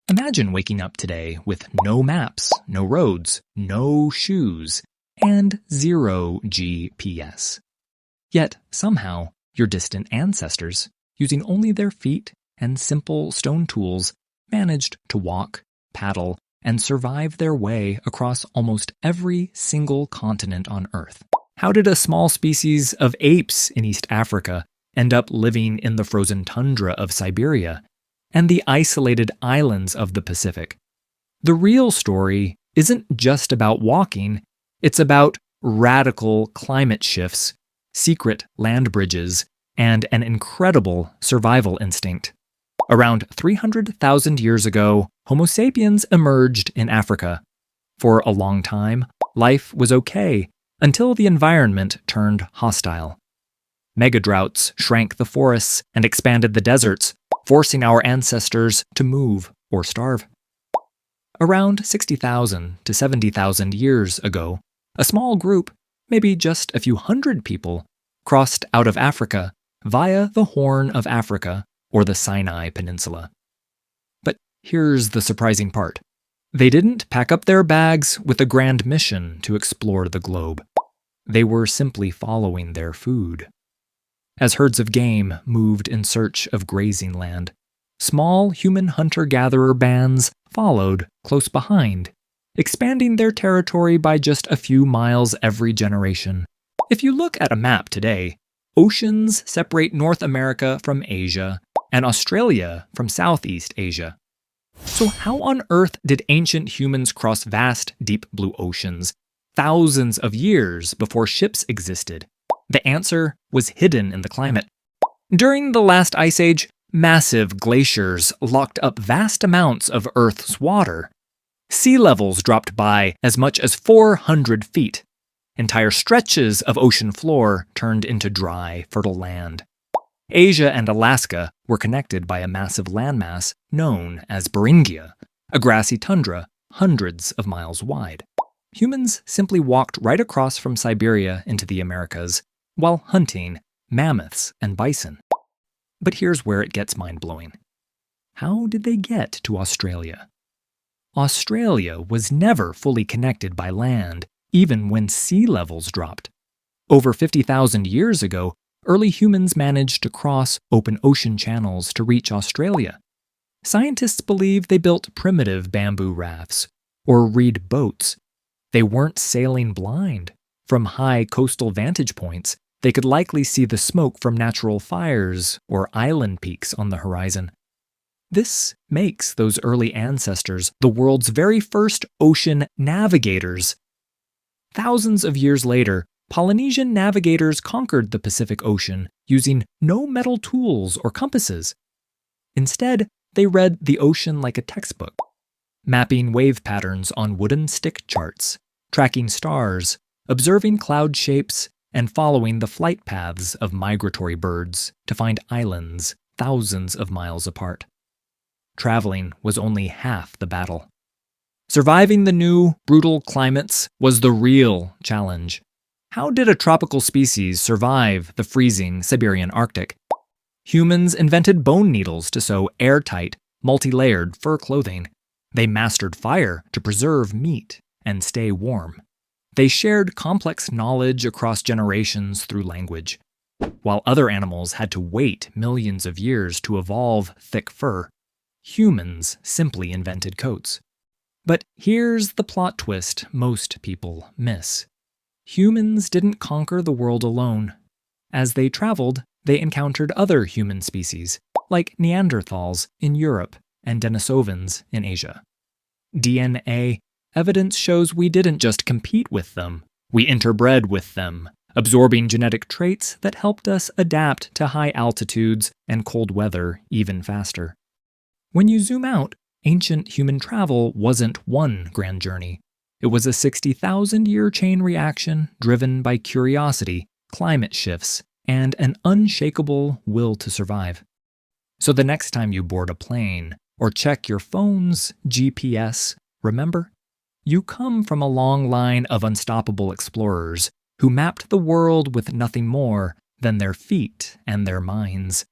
Imagine waking up today with no maps, no roads, no shoes, and zero GPS. Yet, somehow, your distant ancestors, using only their feet and simple stone tools, managed to walk, paddle, and survive their way across almost every single continent on Earth. How did a small species of apes in East Africa end up living in the frozen tundra of Siberia and the isolated islands of the Pacific? The real story isn't just about walking, it's about radical climate shifts, secret land bridges, and an incredible survival instinct. Around 300,000 years ago, Homo sapiens emerged in Africa. For a long time, life was okay until the environment turned hostile. Megadroughts shrank the forests and expanded the deserts, forcing our ancestors to move or starve. Around 60,000 to 70,000 years ago, a small group, maybe just a few hundred people, crossed out of Africa via the Horn of Africa or the Sinai Peninsula. But here's the surprising part. They didn't pack up their bags with a grand mission to explore the globe. They were simply following their food. As herds of game moved in search of grazing land, small human hunter-gatherer bands followed close behind, expanding their territory by just a few miles every generation. If you look at a map today, oceans separate North America from Asia and Australia from Southeast Asia. So how on earth did ancient humans cross vast, deep blue oceans thousands of years before ships existed? The answer was hidden in the climate. During the last ice age, massive glaciers locked up vast amounts of Earth's water. Sea levels dropped by as much as 400 feet. Entire stretches of ocean floor turned into dry, fertile land. Asia and Alaska were connected by a massive landmass known as Beringia, a grassy tundra hundreds of miles wide. Humans simply walked right across from Siberia into the Americas while hunting mammoths and bison. But here's where it gets mind-blowing. How did they get to Australia? Australia was never fully connected by land, even when sea levels dropped. Over 50,000 years ago, early humans managed to cross open ocean channels to reach Australia. Scientists believe they built primitive bamboo rafts or reed boats. They weren't sailing blind. From high coastal vantage points, they could likely see the smoke from natural fires or island peaks on the horizon. This makes those early ancestors the world's very first ocean navigators. Thousands of years later, Polynesian navigators conquered the Pacific Ocean using no metal tools or compasses. Instead, they read the ocean like a textbook, mapping wave patterns on wooden stick charts, tracking stars, observing cloud shapes, and following the flight paths of migratory birds to find islands thousands of miles apart. Traveling was only half the battle. Surviving the new, brutal climates was the real challenge. How did a tropical species survive the freezing Siberian Arctic? Humans invented bone needles to sew airtight, multi-layered fur clothing. They mastered fire to preserve meat and stay warm. They shared complex knowledge across generations through language. While other animals had to wait millions of years to evolve thick fur, humans simply invented coats. But here's the plot twist most people miss. Humans didn't conquer the world alone. As they traveled, they encountered other human species, like Neanderthals in Europe and Denisovans in Asia. DNA evidence shows we didn't just compete with them, we interbred with them, absorbing genetic traits that helped us adapt to high altitudes and cold weather even faster. When you zoom out, ancient human travel wasn't one grand journey. It was a 60,000-year chain reaction driven by curiosity, climate shifts, and an unshakable will to survive. So the next time you board a plane or check your phone's GPS, remember, you come from a long line of unstoppable explorers who mapped the world with nothing more than their feet and their minds.